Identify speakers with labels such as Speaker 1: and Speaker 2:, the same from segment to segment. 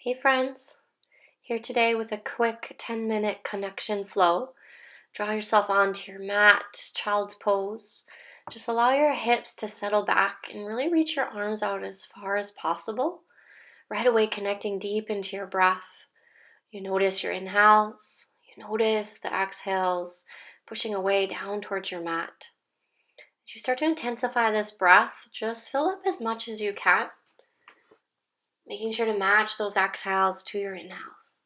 Speaker 1: Hey friends, here today with a quick 10-minute connection flow. Draw yourself onto your mat, child's pose. Just allow your hips to settle back and really reach your arms out as far as possible. Right away connecting deep into your breath. You notice your inhales, you notice the exhales, pushing away down towards your mat. As you start to intensify this breath, just fill up as much as you can, making sure to match those exhales to your inhales.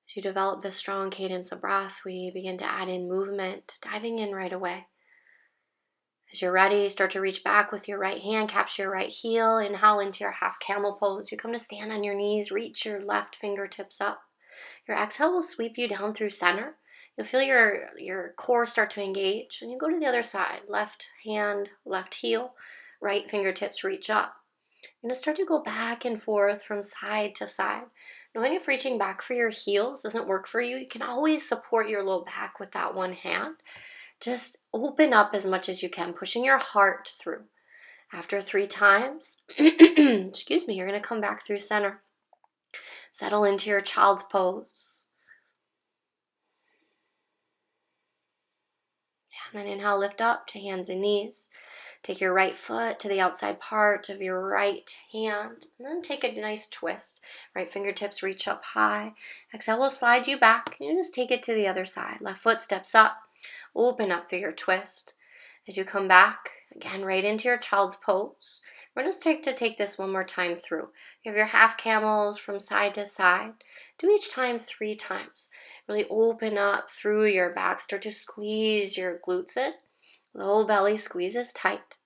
Speaker 1: As you develop this strong cadence of breath, we begin to add in movement, diving in right away. As you're ready, start to reach back with your right hand, capture your right heel, inhale into your half camel pose. You come to stand on your knees, reach your left fingertips up. Your exhale will sweep you down through center. You'll feel your core start to engage, and you go to the other side. Left hand, left heel, right fingertips reach up. You're going to start to go back and forth from side to side. Knowing if reaching back for your heels doesn't work for you, you can always support your low back with that one hand. Just open up as much as you can, pushing your heart through. After 3 times, excuse me, you're going to come back through center. Settle into your child's pose. And then inhale, lift up to hands and knees. Take your right foot to the outside part of your right hand, and then take a nice twist. Right fingertips reach up high. Exhale will slide you back, and you just take it to the other side. Left foot steps up. Open up through your twist. As you come back, again, right into your child's pose. We're going to take this one more time through. You have your half camels from side to side. Do each time 3 times. Really open up through your back. Start to squeeze your glutes in. Low belly squeezes tight.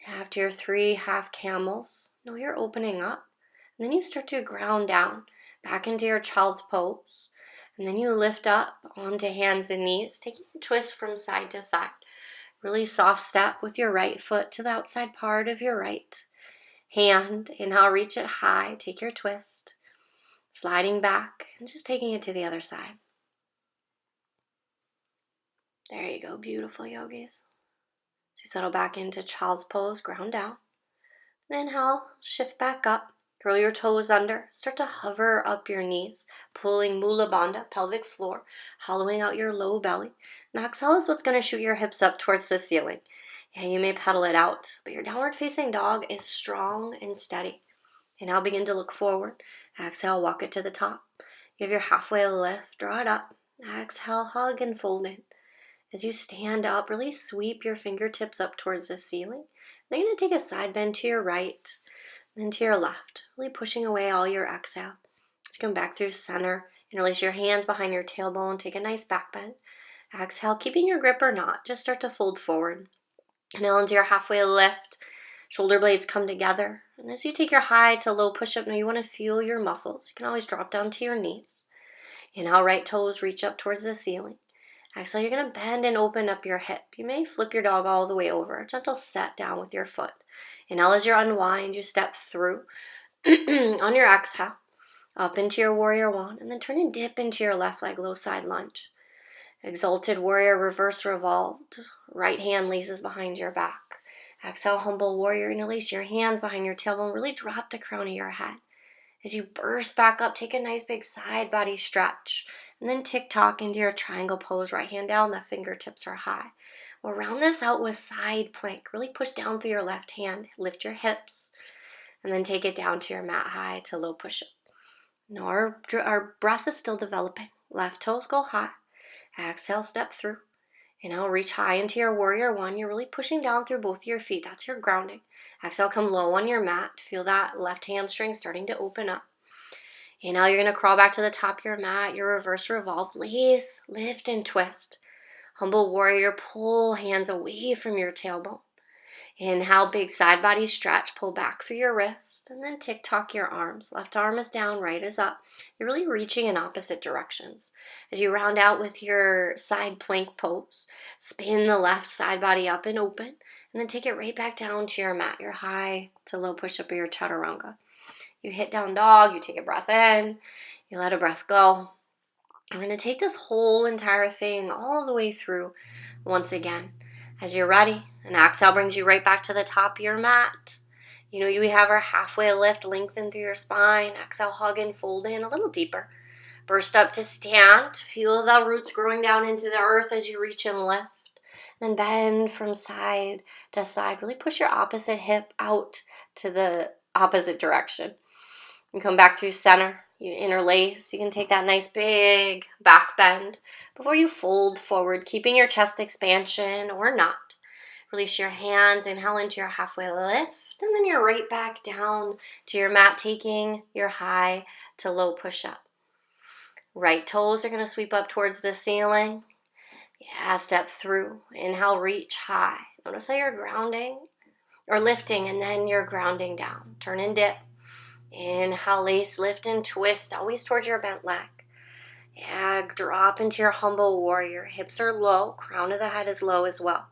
Speaker 1: After your 3 half camels, know you're opening up. And then you start to ground down back into your child's pose. And then you lift up onto hands and knees, taking a twist from side to side. Really soft step with your right foot to the outside part of your right hand. Inhale, reach it high, take your twist. Sliding back and just taking it to the other side. There you go, beautiful yogis. So you settle back into child's pose, ground down. And inhale, shift back up, curl your toes under, start to hover up your knees, pulling Mula Bandha, pelvic floor, hollowing out your low belly. And exhale is what's going to shoot your hips up towards the ceiling. Yeah, you may pedal it out, but your downward facing dog is strong and steady. And now begin to look forward. Exhale, walk it to the top. Give your halfway lift, draw it up. Exhale, hug and fold in. As you stand up, really sweep your fingertips up towards the ceiling. Then you're going to take a side bend to your right, then to your left, really pushing away all your exhale. As you come back through center, and release your hands behind your tailbone, take a nice back bend. Exhale, keeping your grip or not, just start to fold forward. Inhale into your halfway lift, shoulder blades come together. And as you take your high to low push-up, now you want to feel your muscles. You can always drop down to your knees. Inhale, right toes reach up towards the ceiling. Exhale, you're going to bend and open up your hip. You may flip your dog all the way over. Gentle set down with your foot. Inhale, as you unwind, you step through on your exhale, up into your warrior one, and then turn and dip into your left leg, low side lunge. Exalted warrior, reverse revolved. Right hand laces behind your back. Exhale, humble warrior, and release your hands behind your tailbone. Really drop the crown of your head. As you burst back up, take a nice big side body stretch. And then tick-tock into your triangle pose. Right hand down, the fingertips are high. We'll round this out with side plank. Really push down through your left hand. Lift your hips. And then take it down to your mat high to low push-up. Now our breath is still developing. Left toes go high. Exhale, step through. Inhale, reach high into your warrior one. You're really pushing down through both of your feet. That's your grounding. Exhale, come low on your mat. Feel that left hamstring starting to open up. Inhale, you're going to crawl back to the top of your mat. Your reverse revolve. Lace, lift, and twist. Humble warrior, pull hands away from your tailbone. Inhale, big side body stretch. Pull back through your wrist. And then tick-tock your arms. Left arm is down, right is up. You're really reaching in opposite directions. As you round out with your side plank pose, spin the left side body up and open. And then take it right back down to your mat. Your high to low push-up or your chaturanga. You hit down dog, you take a breath in, you let a breath go. We're going to take this whole entire thing all the way through once again. As you're ready, an exhale brings you right back to the top of your mat. You know, you have our halfway lift, lengthen through your spine. Exhale, hug and fold in a little deeper. Burst up to stand. Feel the roots growing down into the earth as you reach and lift. Then bend from side to side. Really push your opposite hip out to the opposite direction. And come back through center. You interlace. You can take that nice big back bend before you fold forward, keeping your chest expansion or not. Release your hands. Inhale into your halfway lift. And then you're right back down to your mat, taking your high to low push-up. Right toes are going to sweep up towards the ceiling. Yeah, step through. Inhale, reach high. Notice how you're grounding or lifting, and then you're grounding down. Turn and dip. Inhale, lace, lift, and twist, always towards your bent leg. Yeah, drop into your humble warrior. Hips are low. Crown of the head is low as well.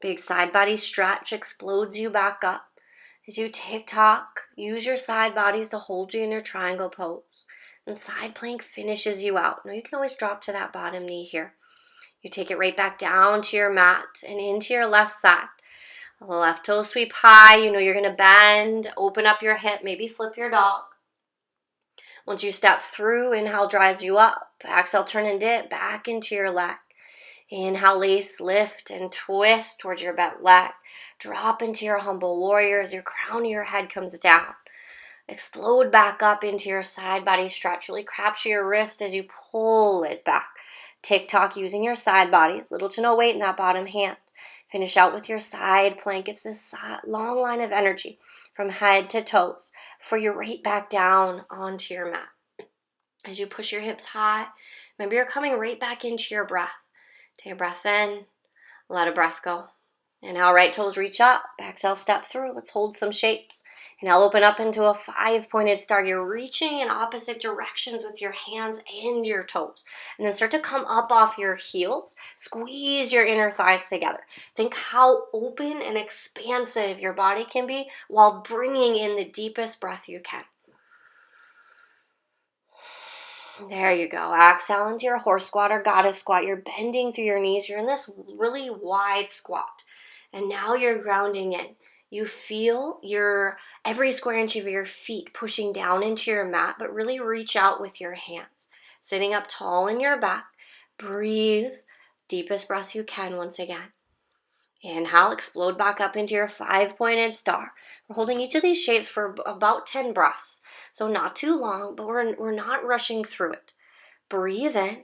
Speaker 1: Big side body stretch explodes you back up. As you tick-tock, use your side bodies to hold you in your triangle pose. And side plank finishes you out. Now you can always drop to that bottom knee here. You take it right back down to your mat and into your left side. Left toe sweep high. You know you're going to bend, open up your hip, maybe flip your dog. Once you step through, inhale dries you up. Exhale, turn and dip back into your leg. Inhale, lace, lift, and twist towards your bent leg. Drop into your humble warrior as your crown of your head comes down. Explode back up into your side body stretch. Really capture your wrist as you pull it back. Tick-tock using your side bodies. Little to no weight in that bottom hand. Finish out with your side plank. It's this long line of energy from head to toes before you're right back down onto your mat. As you push your hips high, remember you're coming right back into your breath. Take a breath in, let a breath go. Inhale, right toes reach up. Exhale, step through. Let's hold some shapes. Inhale, open up into a 5-pointed star. You're reaching in opposite directions with your hands and your toes. And then start to come up off your heels. Squeeze your inner thighs together. Think how open and expansive your body can be while bringing in the deepest breath you can. There you go. Exhale into your horse squat or goddess squat. You're bending through your knees. You're in this really wide squat. And now you're grounding in. You feel your every square inch of your feet pushing down into your mat, but really reach out with your hands. Sitting up tall in your back. Breathe. Deepest breath you can once again. Inhale, explode back up into your 5-pointed star. We're holding each of these shapes for about 10 breaths. So not too long, but we're not rushing through it. Breathe in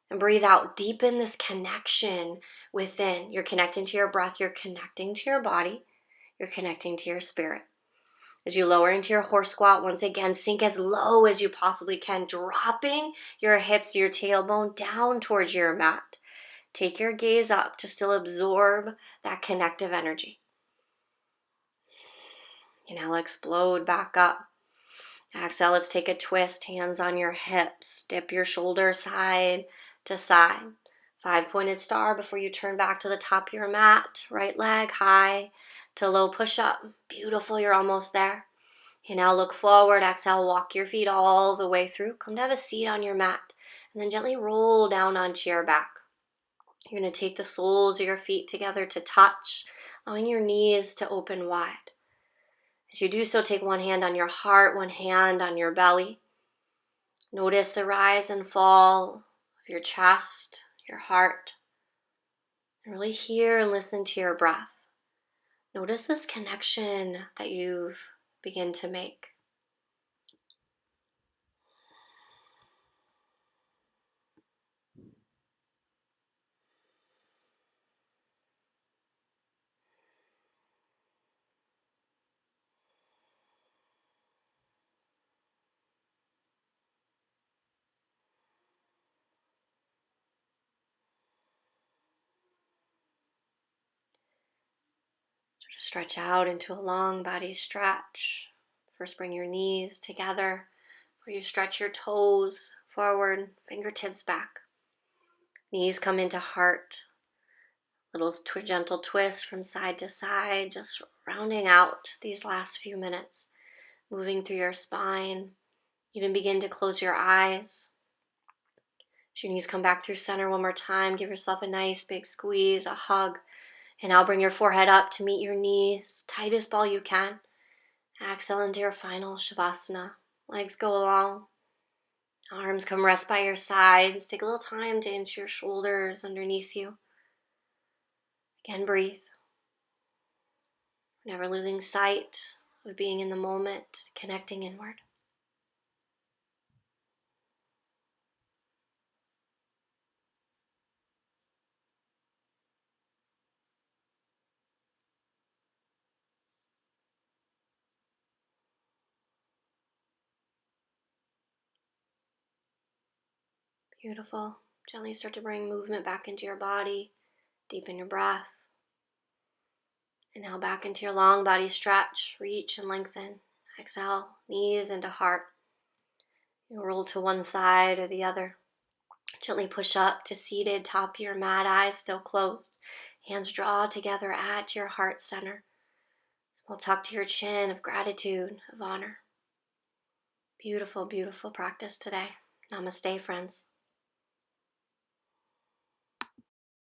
Speaker 1: and breathe out. Deepen this connection within. You're connecting to your breath. You're connecting to your body. You're connecting to your spirit. As you lower into your horse squat, once again, sink as low as you possibly can, dropping your hips, your tailbone down towards your mat. Take your gaze up to still absorb that connective energy. Inhale, explode back up. Exhale, let's take a twist, hands on your hips. Dip your shoulders side to side. 5-pointed star before you turn back to the top of your mat. Right leg high to low push-up. Beautiful, you're almost there. Inhale, look forward. Exhale, walk your feet all the way through. Come to have a seat on your mat. And then gently roll down onto your back. You're going to take the soles of your feet together to touch, allowing your knees to open wide. As you do so, take one hand on your heart, one hand on your belly. Notice the rise and fall of your chest, your heart. And really hear and listen to your breath. Notice this connection that you've begun to make. Stretch out into a long body stretch. First, bring your knees together, where you stretch your toes forward, fingertips back. Knees come into heart. Little gentle twist from side to side, just rounding out these last few minutes. Moving through your spine. Even begin to close your eyes. As your knees come back through center one more time, give yourself a nice big squeeze, a hug. And now bring your forehead up to meet your knees, tightest ball you can. Exhale into your final Shavasana. Legs go long. Arms come rest by your sides. Take a little time to inch your shoulders underneath you. Again, breathe. Never losing sight of being in the moment, connecting inward. Beautiful. Gently start to bring movement back into your body. Deepen your breath. Inhale back into your long body stretch. Reach and lengthen. Exhale, knees into heart. You roll to one side or the other. Gently push up to seated, top of your mat, eyes still closed. Hands draw together at your heart center. Small tuck to your chin of gratitude, of honor. Beautiful, beautiful practice today. Namaste, friends.